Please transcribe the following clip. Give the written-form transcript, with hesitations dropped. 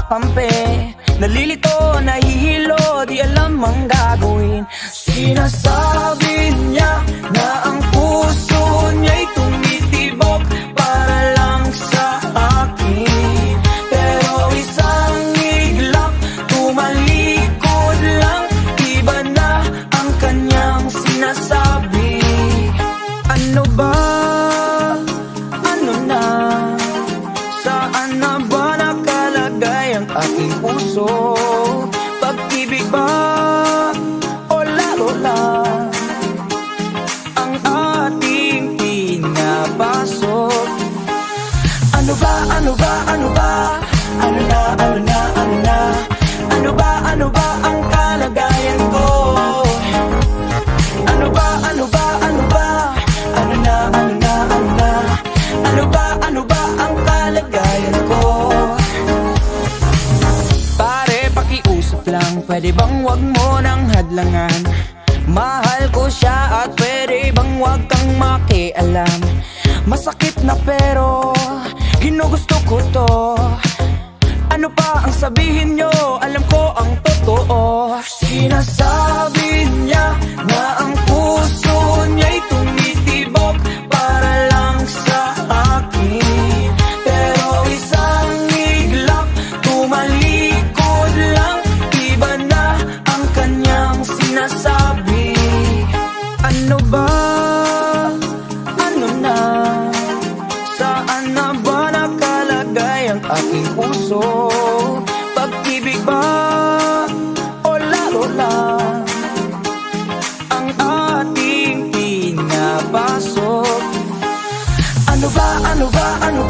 napampe. Nalilito, nahihilo, di alam ang gagawin. Sinasabi niya na ang puso niya'y tumitibok para lang sa akin. Pero isang iglap, tumalikod lang, iba na ang kanyang sinasabi. Ano ba? Ano na? Saan na ba nakalagay ang aking puso? Pag-ibig ba o laro lang ang ating pinapasok? Ano ba, ano ba, ano ba? Ano na, ano na, ano na? Ano ba ang kalagayan ko? Ano ba, ano ba, ano ba? Ano na, ano na, ano na? Ano ba ang kalagayan ko? Pare, pakiusap lang, pwede bang wag mo nang hadlangan? Mahal ko siya at pwede bang wag kang makialam? Masakit na pero ginugusto ko to. Ano pa ang sabihin nyo? Alam ko ang totoo. Sinasabi niya na ang puso niya'y tumitibok para lang sa akin. Pero isang iglap, tumalikod lang, iba na ang kanyang sinasabi. Ano ba? Ano na? Saan na ba nakalagay ang aking puso? Pag-ibig ba o laro lang ang ating pinapasok? Ano ba, ano ba, ano